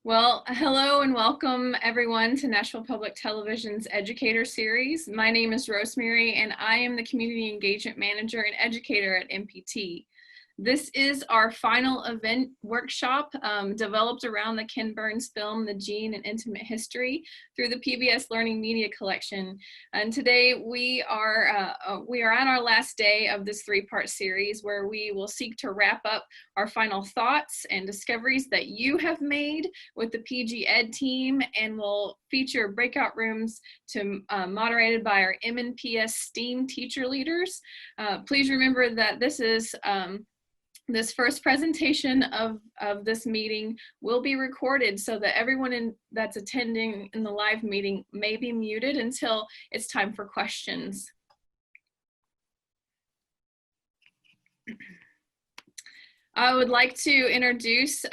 Well, hello and welcome everyone to Nashville Public Television's Educator series. My name is Rosemary and I am the Community Engagement Manager and Educator at MPT. This is our final event workshop developed around the Ken Burns film, The Gene and Intimate History, through the PBS Learning Media Collection. And today we are on our last day of this three-part series where we will seek to wrap up our final thoughts and discoveries that you have made with the PG Ed team, and will feature breakout rooms moderated by our MNPS STEAM Teacher Leaders. Please remember that this first presentation of this meeting will be recorded so that everyone that's attending in the live meeting may be muted until it's time for questions. I would like to introduce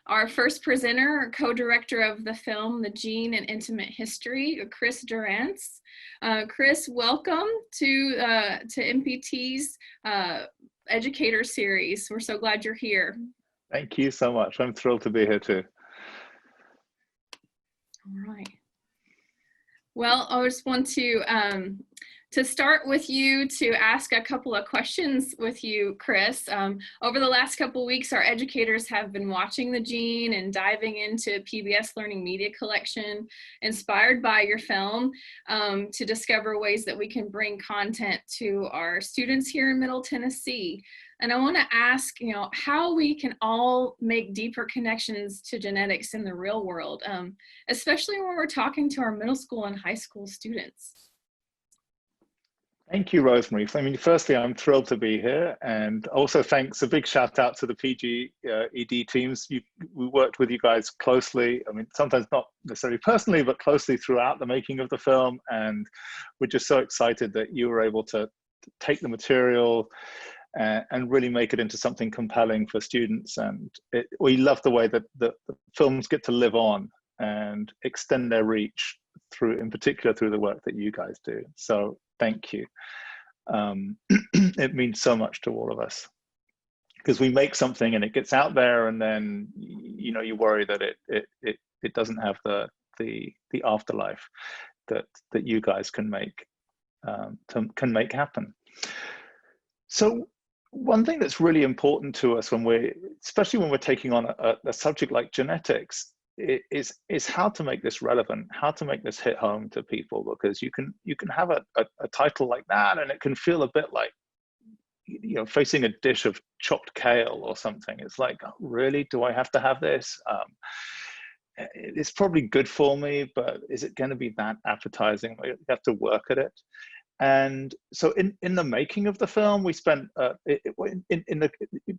our first presenter, co-director of the film, The Gene and Intimate History, Chris Durrance. Chris, welcome to MPT's Educator series. We're so glad you're here. Thank you so much. I'm thrilled to be here too. All right. Well, I just want to start with you to ask a couple of questions with you, Chris. Over the last couple of weeks, our educators have been watching The Gene and diving into PBS Learning Media Collection, inspired by your film, to discover ways that we can bring content to our students here in Middle Tennessee. And I want to ask, how we can all make deeper connections to genetics in the real world, especially when we're talking to our middle school and high school students. Thank you, Rosemary. I mean, firstly, I'm thrilled to be here, and also a big shout out to the PG ED teams. We worked with you guys closely. I mean, sometimes not necessarily personally, but closely throughout the making of the film. And we're just so excited that you were able to take the material and really make it into something compelling for students. And we love the way that the films get to live on and extend their reach through, in particular, through the work that you guys do. So thank you. It means so much to all of us, because we make something and it gets out there, and then you worry that it doesn't have the afterlife that you guys can make happen. So one thing that's really important to us especially when we're taking on a subject like genetics, is how to make this relevant, how to make this hit home to people, because you can have a title like that and it can feel a bit like facing a dish of chopped kale or something. It's like, oh, really, do I have to have this? It's probably good for me, but is it going to be that appetizing? We have to work at it. And so in the making of the film, we spent,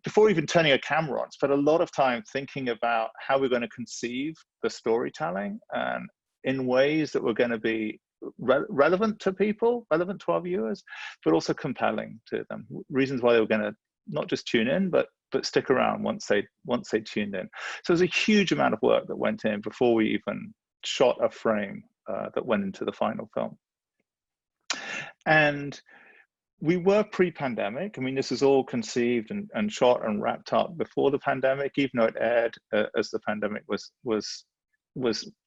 before even turning a camera on, spent a lot of time thinking about how we're going to conceive the storytelling, and in ways that were going to be relevant to people, relevant to our viewers, but also compelling to them. Reasons why they were going to not just tune in, but stick around once they tuned in. So there's a huge amount of work that went in before we even shot a frame that went into the final film. And we were pre-pandemic. I mean, this is all conceived and shot and wrapped up before the pandemic, even though it aired as the pandemic was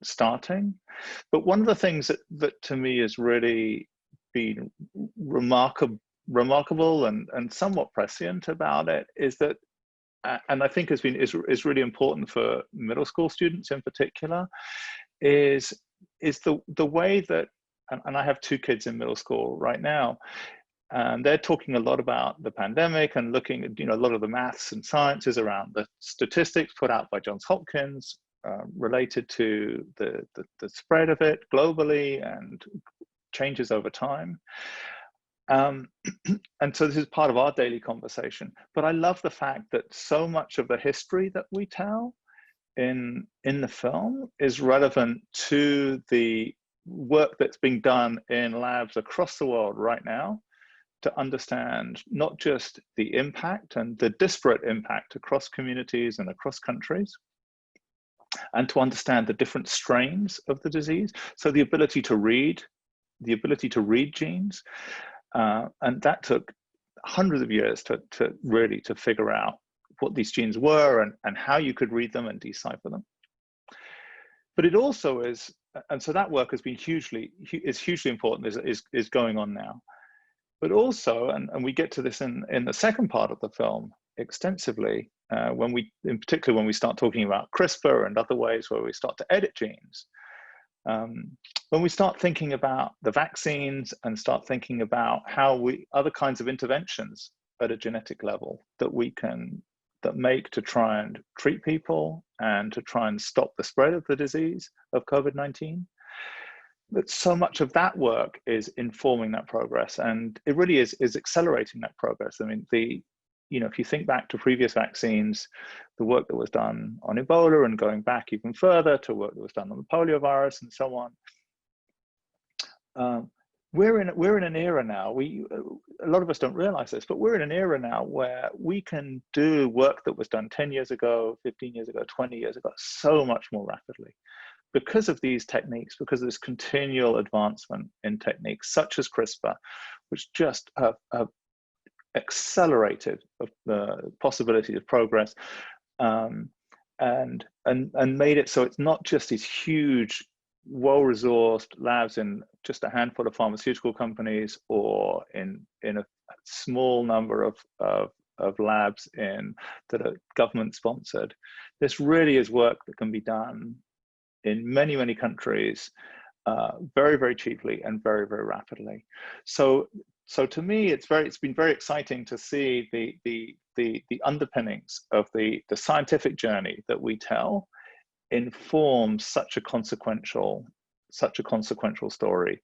starting. But one of the things that to me has really been remarkable and somewhat prescient about it is that, and I think is really important for middle school students in particular, is the way that, and I have two kids in middle school right now, and they're talking a lot about the pandemic and looking at a lot of the maths and sciences around the statistics put out by Johns Hopkins related to the spread of it globally and changes over time. And so this is part of our daily conversation. But I love the fact that so much of the history that we tell in the film is relevant to the work that's being done in labs across the world right now to understand not just the impact and the disparate impact across communities and across countries, and to understand the different strains of the disease. So the ability to read genes, and that took hundreds of years to really figure out what these genes were and how you could read them and decipher them. But it also is, and so that work has been hugely important, is going on now. But also, and we get to this in the second part of the film extensively, in particular when we start talking about CRISPR and other ways where we start to edit genes. When we start thinking about the vaccines and start thinking about how other kinds of interventions at a genetic level that make to try and treat people and to try and stop the spread of the disease of COVID-19, that so much of that work is informing that progress, and it really is accelerating that progress. I mean, if you think back to previous vaccines, the work that was done on Ebola and going back even further to work that was done on the polio virus and so on, we're in an era now. A lot of us don't realize this, but we're in an era now where we can do work that was done 10 years ago, 15 years ago, 20 years ago, so much more rapidly, because of these techniques, because of this continual advancement in techniques such as CRISPR, which just have accelerated the possibility of progress, and made it so it's not just these huge, well-resourced labs in just a handful of pharmaceutical companies or in a small number of labs that are government sponsored. This really is work that can be done in many, many countries, very, very cheaply and very, very rapidly. So to me, it's been very exciting to see the underpinnings of the scientific journey that we tell inform such a consequential story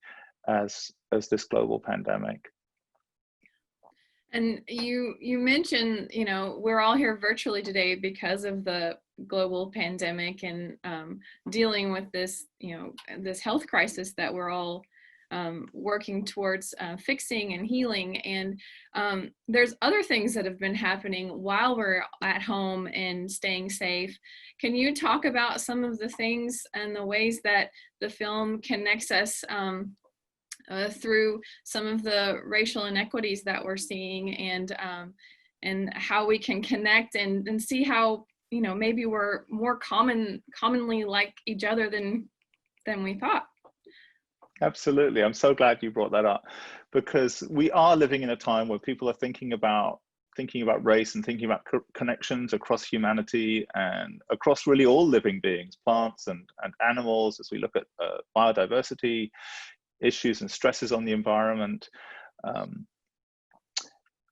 as this global pandemic. And you mentioned, we're all here virtually today because of the global pandemic and dealing with this, this health crisis that we're all working towards fixing and healing. And there's other things that have been happening while we're at home and staying safe. Can you talk about some of the things and the ways that the film connects us through some of the racial inequities that we're seeing, and how we can connect and see how, maybe we're more commonly like each other than we thought? Absolutely. I'm so glad you brought that up, because we are living in a time where people are thinking about race and thinking about connections across humanity and across really all living beings, plants and animals, as we look at biodiversity issues and stresses on the environment.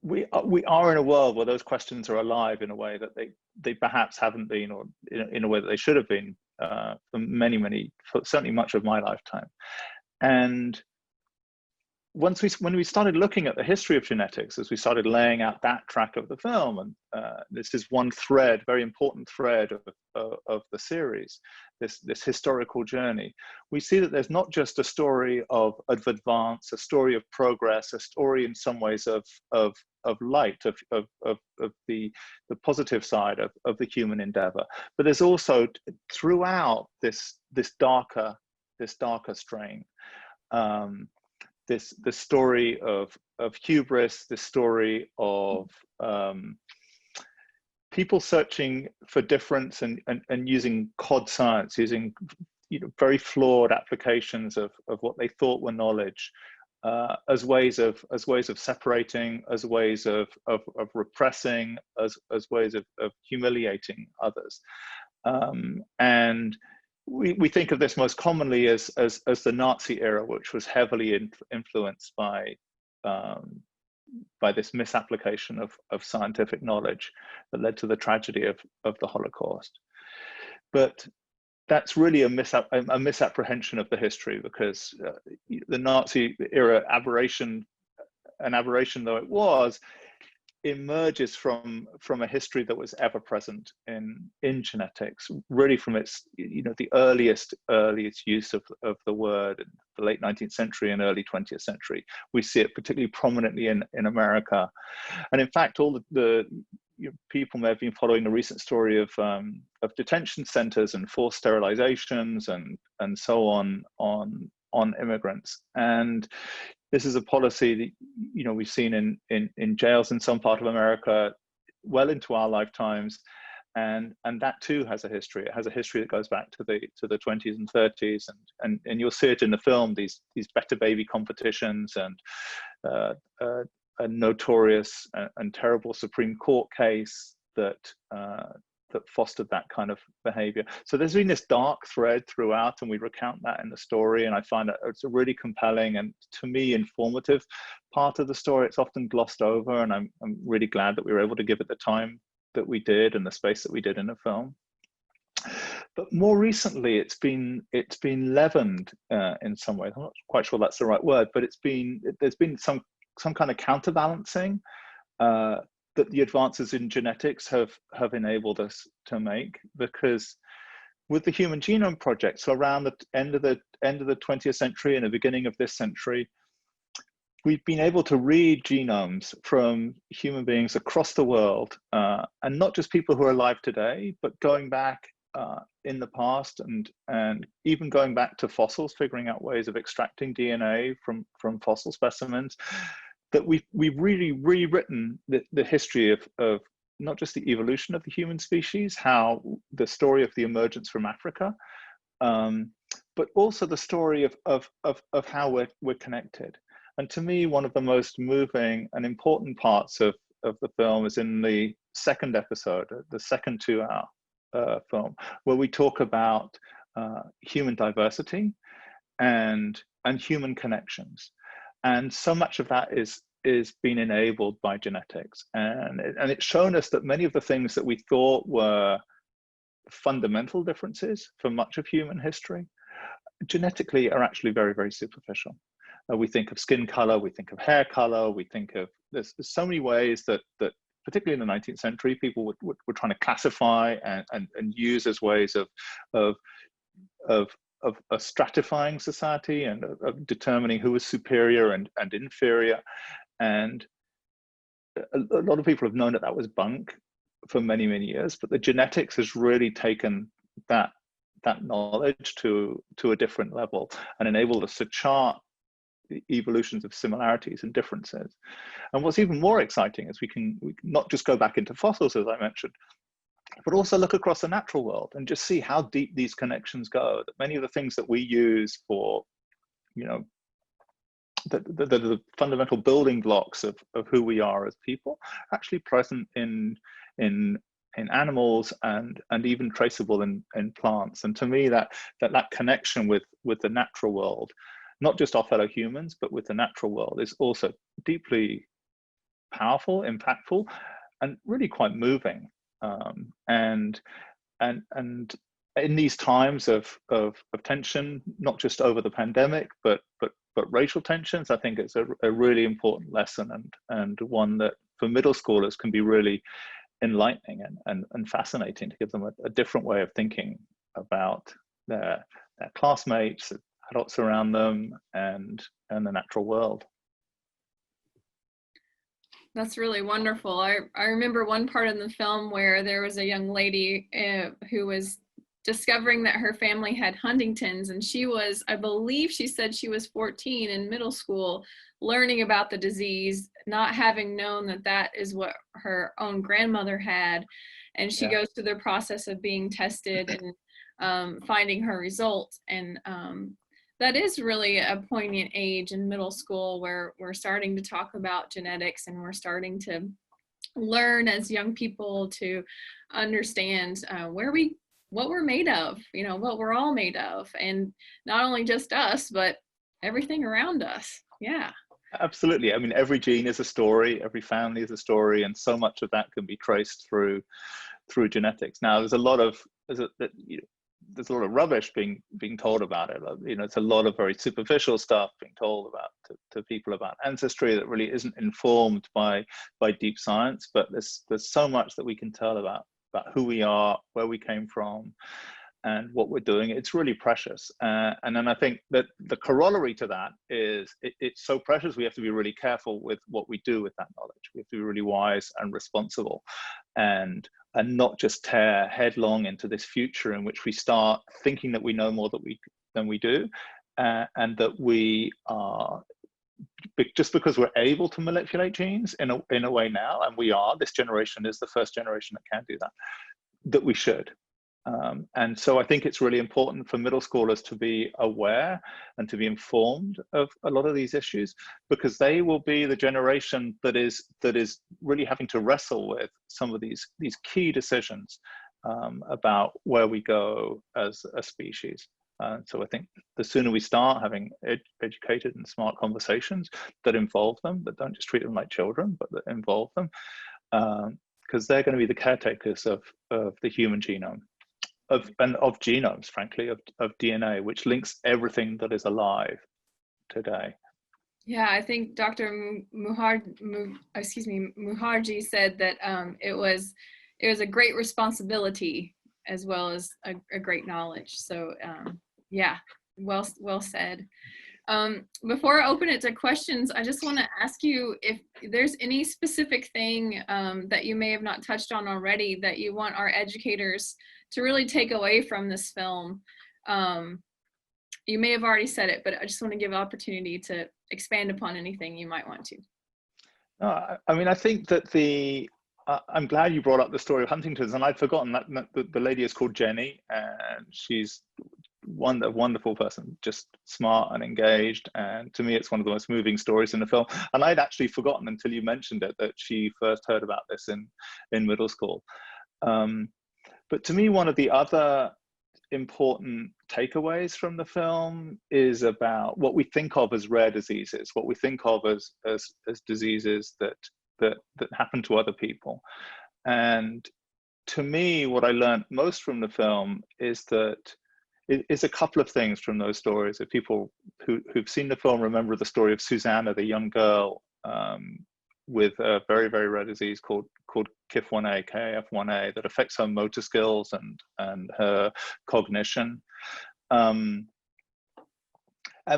We are in a world where those questions are alive in a way that they perhaps haven't been, or in a way that they should have been for certainly much of my lifetime. And when we started looking at the history of genetics, as we started laying out that track of the film, and this is one thread, very important thread of the series, this historical journey, we see that there's not just a story of advance, a story of progress, a story in some ways of light, of the positive side of the human endeavor, but there's also throughout this darker strain, this story of hubris, this story of people searching for difference and using cod science, using very flawed applications of what they thought were knowledge, as ways of separating, as ways of repressing, as ways of humiliating others, and we think of this most commonly as the Nazi era, which was heavily influenced by this misapplication of scientific knowledge that led to the tragedy of the Holocaust. But that's really a misapprehension of the history, because the Nazi era aberration, an aberration though it was, emerges from a history that was ever present in genetics, really from its the earliest use of the word in the late 19th century and early 20th century. We see it particularly prominently in America, and in fact all the people may have been following the recent story of detention centers and forced sterilizations and so on immigrants. And this is a policy that we've seen in jails in some part of America well into our lifetimes, and that too has a history. It has a history that goes back to the 20s and 30s, and you'll see it in the film. These better baby competitions, and a notorious and terrible Supreme Court case that fostered that kind of behavior. So there's been this dark thread throughout, and we recount that in the story, and I find that it's a really compelling and, to me, informative part of the story. It's often glossed over, and I'm really glad that we were able to give it the time that we did and the space that we did in the film. But more recently, it's been leavened in some ways. I'm not quite sure that's the right word, but there's been some kind of counterbalancing that the advances in genetics have enabled us to make, because with the Human Genome Project, so around the end of the 20th century and the beginning of this century, we've been able to read genomes from human beings across the world, and not just people who are alive today, but going back in the past, and even going back to fossils, figuring out ways of extracting DNA from fossil specimens. That we've really rewritten the history of not just the evolution of the human species, how the story of the emergence from Africa, but also the story of how we're connected. And to me, one of the most moving and important parts of the film is in the second episode, the second 2-hour film, where we talk about human diversity and human connections. And so much of that is being enabled by genetics. And it's shown us that many of the things that we thought were fundamental differences for much of human history, genetically are actually very, very superficial. We think of skin color, we think of hair color, we think of, there's so many ways that particularly in the 19th century, people were trying to classify and use as ways of a stratifying society and of determining who was superior and inferior. And a lot of people have known that was bunk for many, many years, but the genetics has really taken that knowledge to a different level and enabled us to chart the evolutions of similarities and differences. And what's even more exciting is we can not just go back into fossils, as I mentioned, but also look across the natural world and just see how deep these connections go. That many of the things that we use for, the fundamental building blocks of who we are as people are actually present in animals and even traceable in plants. And to me, that connection with the natural world, not just our fellow humans, but with the natural world, is also deeply powerful, impactful, and really quite moving. And in these times of tension, not just over the pandemic, but racial tensions, I think it's a really important lesson, and one that for middle schoolers can be really enlightening and fascinating, to give them a different way of thinking about their classmates, adults around them, and the natural world. That's really wonderful. I remember one part in the film where there was a young lady who was discovering that her family had Huntington's, and she was, I believe she said she was 14 in middle school, learning about the disease, not having known that is what her own grandmother had. And she goes through the process of being tested and finding her results. And that is really a poignant age in middle school, where we're starting to talk about genetics, and we're starting to learn as young people to understand what we're made of, what we're all made of, and not only just us, but everything around us. Yeah. Absolutely. I mean, every gene is a story, every family is a story, and so much of that can be traced through genetics. Now, there's a lot of rubbish being told about it. It's a lot of very superficial stuff being told about to people about ancestry that really isn't informed by deep science. But there's so much that we can tell about who we are, where we came from, and what we're doing. It's really precious. And then I think that the corollary to that is it's so precious, we have to be really careful with what we do with that knowledge. We have to be really wise and responsible, and not just tear headlong into this future in which we start thinking that we know more than we do, and that we are, just because we're able to manipulate genes in a way now, and this generation is the first generation that can do that, that we should. And so I think it's really important for middle schoolers to be aware and to be informed of a lot of these issues, because they will be the generation that is really having to wrestle with some of these key decisions about where we go as a species. So I think the sooner we start having educated and smart conversations that involve them, that don't just treat them like children, but that involve them, because they're going to be the caretakers of the human genome. Of genomes, frankly, of DNA, which links everything that is alive today. Yeah, I think Dr. Muharji said that it was a great responsibility as well as a great knowledge. So yeah, well said. Before I open it to questions, I just want to ask you if there's any specific thing that you may have not touched on already that you want our educators to really take away from this film. You may have already said it, but I just want to give opportunity to expand upon anything you might want to. I mean, I think that I'm glad you brought up the story of Huntington's, and I'd forgotten that the lady is called Jenny, and she's a wonderful person, just smart and engaged. And to me, it's one of the most moving stories in the film. And I'd actually forgotten until you mentioned it, that she first heard about this in middle school. But to me, one of the other important takeaways from the film is about what we think of as rare diseases, what we think of as diseases that happen to other people. And to me, what I learned most from the film is a couple of things from those stories. If people who've seen the film remember the story of Susanna, the young girl with a very, very rare disease called KIF1A, KF1A, that affects her motor skills and her cognition.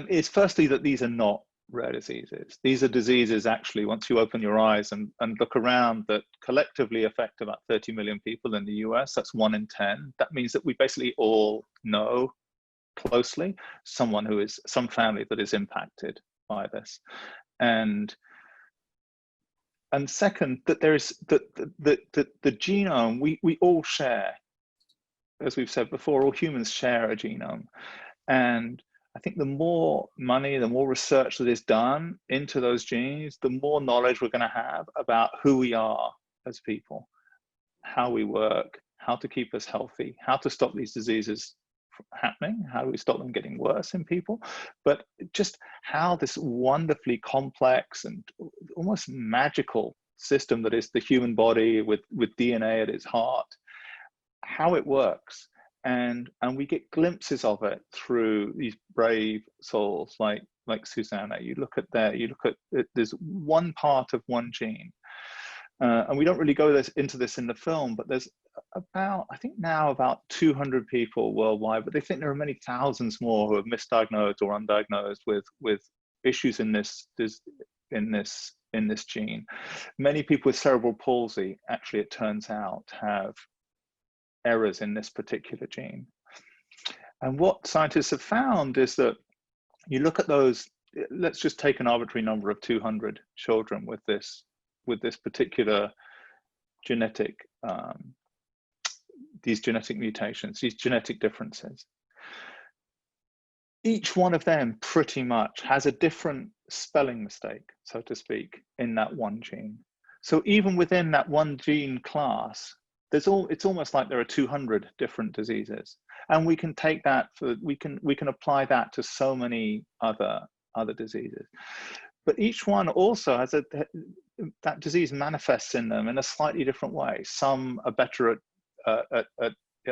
Is firstly that these are not rare diseases. These are diseases, actually, once you open your eyes and look around, that collectively affect about 30 million people in the US. That's 1 in 10. That means that we basically all know closely some family that is impacted by this. And second, that there is the genome, we all share, as we've said before, all humans share a genome. And I think the more money, the more research that is done into those genes, the more knowledge we're going to have about who we are as people, how we work, how to keep us healthy, how to stop these diseases from happening, how do we stop them getting worse in people, but just how this wonderfully complex and almost magical system that is the human body with DNA at its heart, how it works. And we get glimpses of it through these brave souls like Susanna. You look at there's one part of one gene. And we don't really go into this in the film, but there's about 200 people worldwide, but they think there are many thousands more who are misdiagnosed or undiagnosed with issues in this gene. Many people with cerebral palsy, actually, it turns out, have errors in this particular gene. And what scientists have found is that you look at those, let's just take an arbitrary number of 200 children with this particular genetic, these genetic mutations, these genetic differences. Each one of them pretty much has a different spelling mistake, so to speak, in that one gene. So even within that one gene class, it's almost like there are 200 different diseases, and we can take that we can apply that to so many other diseases. But each one also has that disease manifests in them in a slightly different way. Some are better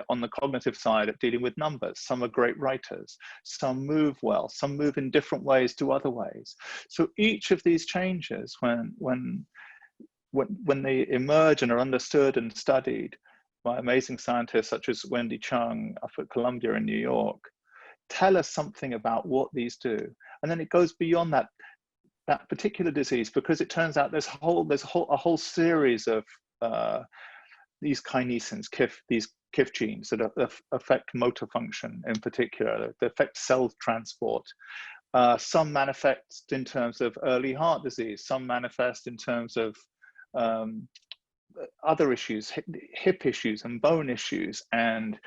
on the cognitive side at dealing with numbers. Some are great writers. Some move well. Some move in different ways to other ways. So each of these changes, when they emerge and are understood and studied by amazing scientists such as Wendy Chung up at Columbia in New York, tell us something about what these do. And then it goes beyond that particular disease, because it turns out there's a whole series of these kinesins, these KIF genes that affect motor function in particular, that affect cell transport. Some manifest in terms of early heart disease, some manifest in terms of other issues, hip issues and bone issues. And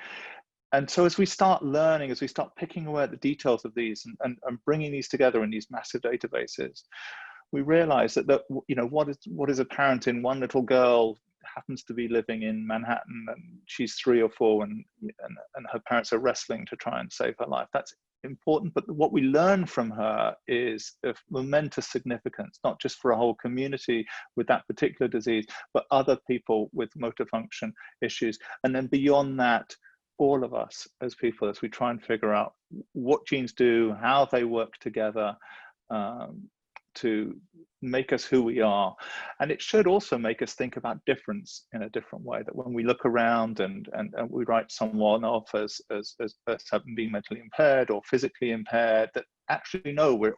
so as we start learning, as we start picking away at the details of these and bringing these together in these massive databases, we realize that you know, what is apparent in one little girl happens to be living in Manhattan, and she's 3 or 4, and her parents are wrestling to try and save her life. That's important, but what we learn from her is of momentous significance, not just for a whole community with that particular disease, but other people with motor function issues. And then beyond that, all of us as people, as we try and figure out what genes do, how they work together to make us who we are. And it should also make us think about difference in a different way, that when we look around and we write someone off as having been mentally impaired or physically impaired, that actually no, we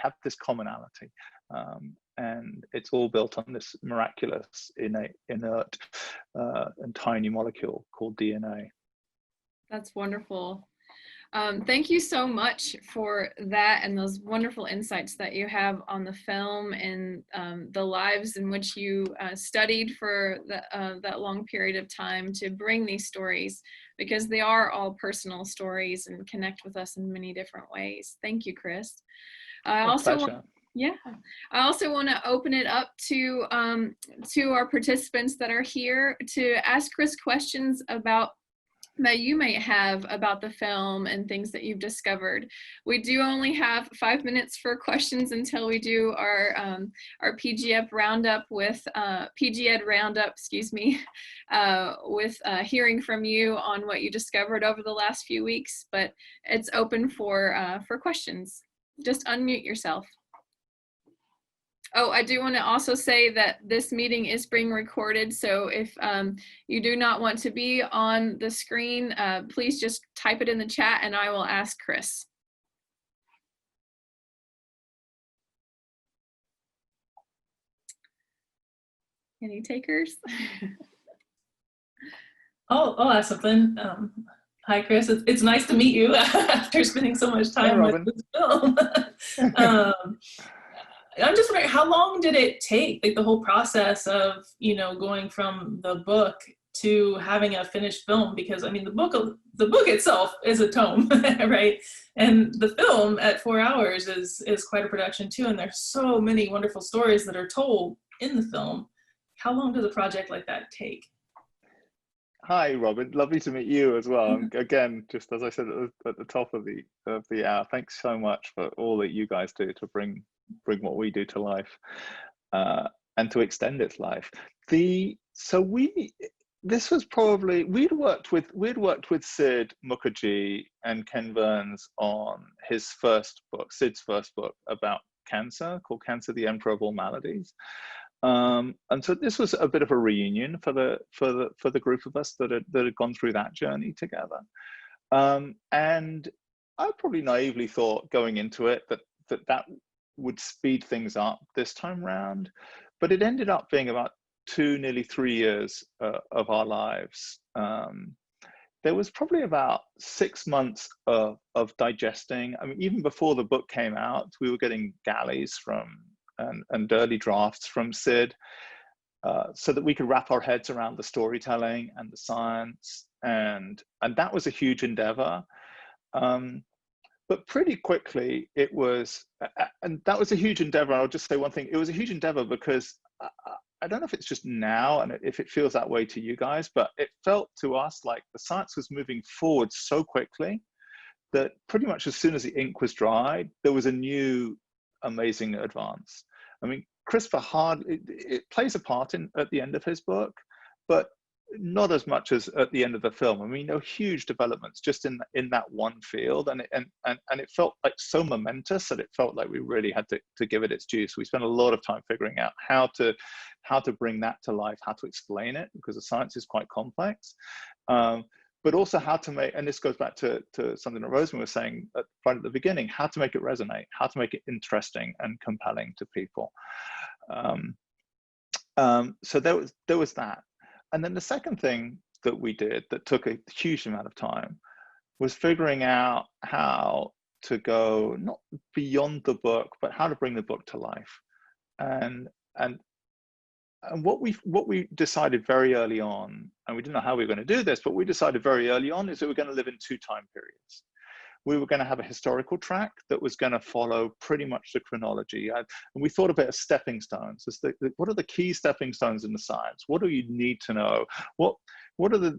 have this commonality. And it's all built on this miraculous, inert and tiny molecule called DNA. That's wonderful. Thank you so much for that and those wonderful insights that you have on the film and the lives in which you studied for that long period of time to bring these stories, because they are all personal stories and connect with us in many different ways. Thank you, Chris. I also want to open it up to our participants that are here to ask Chris questions that you may have about the film and things that you've discovered. We do only have 5 minutes for questions until we do our PGED roundup with hearing from you on what you discovered over the last few weeks. But it's open for questions. Just unmute yourself. Oh, I do want to also say that this meeting is being recorded, so if you do not want to be on the screen, please just type it in the chat and I will ask Chris. Any takers? I'll ask something. Hi, Chris. It's nice to meet you after spending so much time with this film. I'm just wondering, how long did it take, like the whole process of, you know, going from the book to having a finished film? Because I mean, the book itself is a tome, right? And the film at 4 hours is quite a production too. And there's so many wonderful stories that are told in the film. How long does a project like that take? Hi, Robin. Lovely to meet you as well. And again, just as I said at the top of the hour, thanks so much for all that you guys do to bring what we do to life and to extend its life. This was probably, we'd worked with Sid Mukherjee and Ken Burns on his first book, Sid's first book about cancer, called Cancer, the Emperor of All Maladies. And so this was a bit of a reunion for the group of us that had gone through that journey together. And I probably naively thought going into it that would speed things up this time round, but it ended up being about 2, nearly 3 years of our lives. There was probably about 6 months of digesting. I mean, even before the book came out, we were getting galleys and early drafts from Sid, so that we could wrap our heads around the storytelling and the science, and that was a huge endeavor. But pretty quickly it was, and that was a huge endeavor. I'll just say one thing: it was a huge endeavor because I don't know if it's just now and if it feels that way to you guys, but it felt to us like the science was moving forward so quickly that pretty much as soon as the ink was dried, there was a new amazing advance. I mean, CRISPR it plays a part at the end of his book, but not as much as at the end of the film. I mean, huge developments just in that one field, and it felt like so momentous that it felt like we really had to give it its due. So we spent a lot of time figuring out how to bring that to life, how to explain it, because the science is quite complex. But also how to make, and this goes back to something that Rosemary was saying right at the beginning, how to make it resonate, how to make it interesting and compelling to people. So there was that. And then the second thing that we did that took a huge amount of time was figuring out how to go not beyond the book, but how to bring the book to life. And what we decided very early on, and we didn't know how we were going to do this, but we decided very early on, is that we're going to live in 2 time periods. We were going to have a historical track that was going to follow pretty much the chronology. And we thought of it as stepping stones. What are the key stepping stones in the science? What do you need to know? What are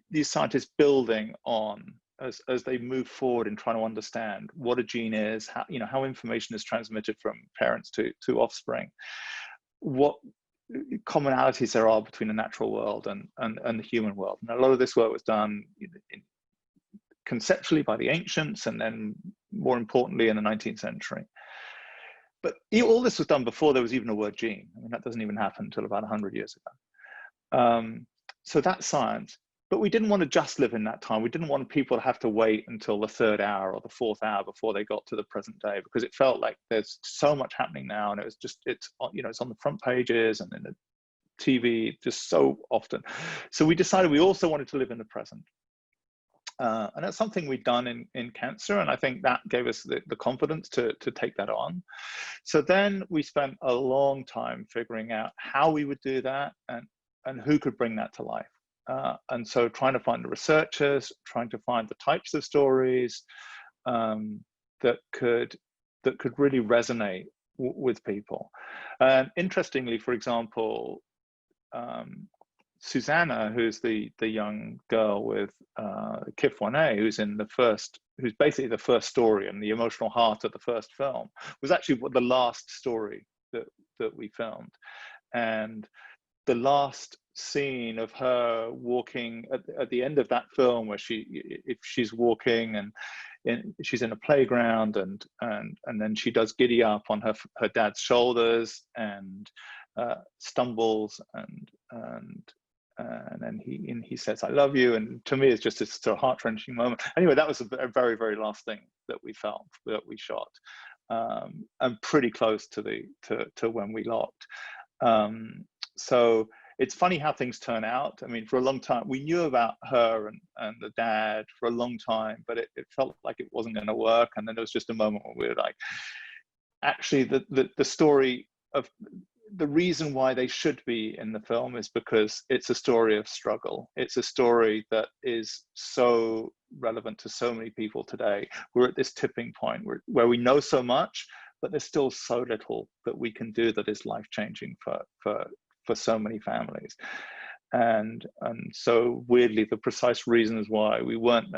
these scientists building on as they move forward in trying to understand what a gene is, how information is transmitted from parents to offspring, what commonalities there are between the natural world and the human world. And a lot of this work was done conceptually by the ancients, and then more importantly in the 19th century. But all this was done before there was even a word gene. I mean, that doesn't even happen until about 100 years ago. So that's science. But we didn't want to just live in that time. We didn't want people to have to wait until the 3rd hour or the 4th hour before they got to the present day, because it felt like there's so much happening now, and it's on the front pages and in the TV just so often. So we decided we also wanted to live in the present. And that's something we've done in cancer, and I think that gave us the confidence to take that on. So then we spent a long time figuring out how we would do that and who could bring that to life. And so trying to find the researchers, trying to find the types of stories that could really resonate with people. And interestingly, for example, Susanna, who's the young girl with KIF1A, who's basically the first story and the emotional heart of the first film, was actually the last story that we filmed. And the last scene of her walking at the end of that film, where she's walking and she's in a playground, and then she does giddy up on her dad's shoulders and stumbles, and then he says, "I love you," and to me it's just a sort of heart-wrenching moment. Anyway, that was a very, very last thing that we filmed, that we shot, and pretty close to when we locked. So it's funny how things turn out. I mean, for a long time we knew about her and the dad for a long time, but it felt like it wasn't going to work. And then there was just a moment where we were like, actually the story of the reason why they should be in the film is because it's a story of struggle. It's a story that is so relevant to so many people today. We're at this tipping point where we know so much, but there's still so little that we can do that is life-changing for so many families. And so weirdly, the precise reasons why we weren't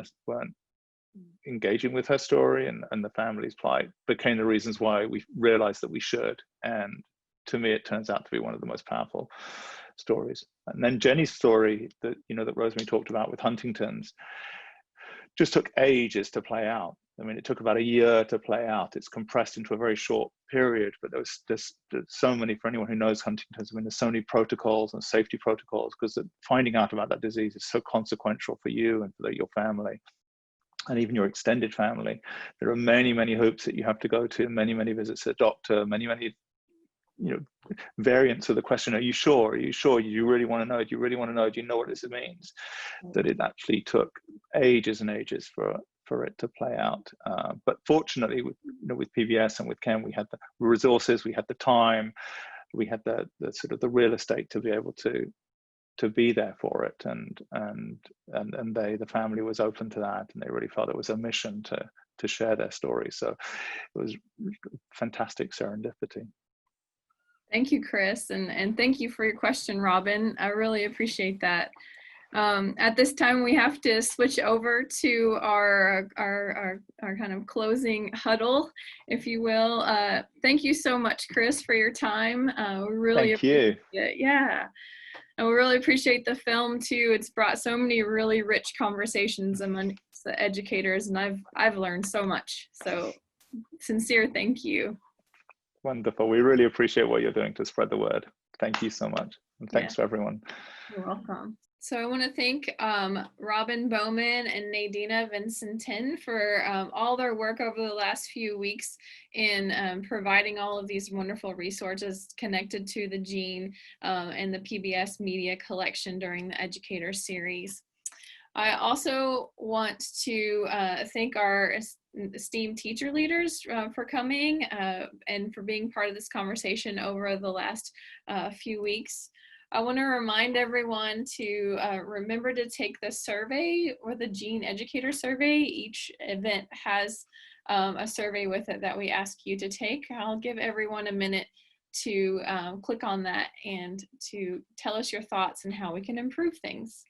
engaging with her story and the family's plight became the reasons why we realized that we should. And to me, it turns out to be one of the most powerful stories. And then Jenny's story that Rosemary talked about with Huntington's just took ages to play out. I mean, it took about a year to play out. It's compressed into a very short period, but there's so many, for anyone who knows Huntington's, I mean, there's so many protocols and safety protocols, because finding out about that disease is so consequential for you and for your family, and even your extended family. There are many, many hoops that you have to go to, many, many visits to the doctor, many, variants of the question, are you sure? Are you sure? Do you really want to know? Do you really want to know? Do you know what this means? That it actually took ages and ages for it to play out. But fortunately, with PBS and with Ken, we had the resources, we had the time, we had the sort of the real estate to be able to be there for it, and the family was open to that, and they really felt it was a mission to share their story. So it was fantastic serendipity. Thank you, Chris, and thank you for your question, Robin. I really appreciate that. At this time, we have to switch over to our kind of closing huddle, if you will. Thank you so much, Chris, for your time. We really appreciate it. Yeah. And we really appreciate the film too. It's brought so many really rich conversations amongst the educators, and I've learned so much. So sincere thank you. Wonderful. We really appreciate what you're doing to spread the word. Thank you so much. And thanks to everyone. You're welcome. So I want to thank Robin Bowman and Nadina Vincentin for all their work over the last few weeks in providing all of these wonderful resources connected to the gene and the PBS media collection during the Educator series. I also want to thank our STEAM teacher leaders for coming and for being part of this conversation over the last few weeks. I want to remind everyone to remember to take the survey, or the Gene Educator survey. Each event has a survey with it that we ask you to take. I'll give everyone a minute to click on that and to tell us your thoughts and how we can improve things.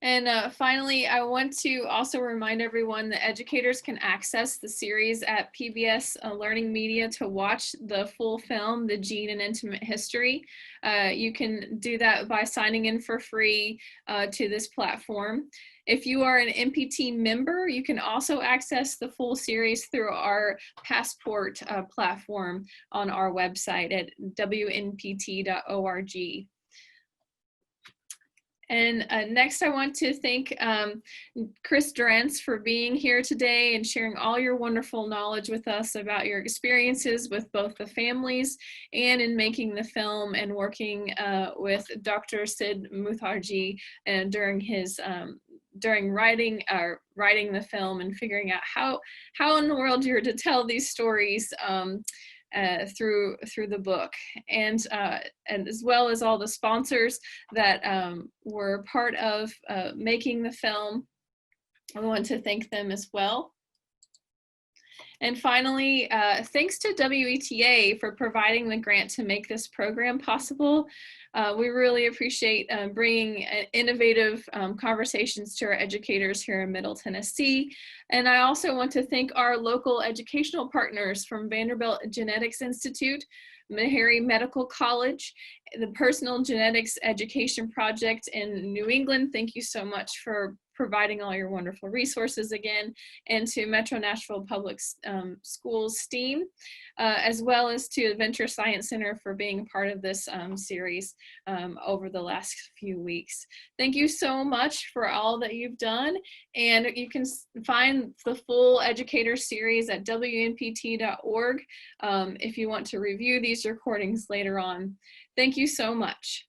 And finally, I want to also remind everyone that educators can access the series at PBS Learning Media to watch the full film, The Gene and Intimate History. You can do that by signing in for free to this platform. If you are an NPT member, you can also access the full series through our Passport platform on our website at wnpt.org. And next, I want to thank Chris Durrance for being here today and sharing all your wonderful knowledge with us about your experiences with both the families and in making the film, and working with Dr. Sid Mukherjee during his during writing the film, and figuring out how in the world you're to tell these stories through the book, and as well as all the sponsors that were part of making the film. I want to thank them as well. And finally, thanks to WETA for providing the grant to make this program possible. We really appreciate bringing innovative conversations to our educators here in Middle Tennessee. And I also want to thank our local educational partners from Vanderbilt Genetics Institute, Meharry Medical College, the Personal Genetics Education Project in New England. Thank you so much for providing all your wonderful resources again, and to Metro Nashville Public Schools STEAM, as well as to Adventure Science Center for being part of this series over the last few weeks. Thank you so much for all that you've done, and you can find the full Educator series at wnpt.org if you want to review these recordings later on. Thank you so much.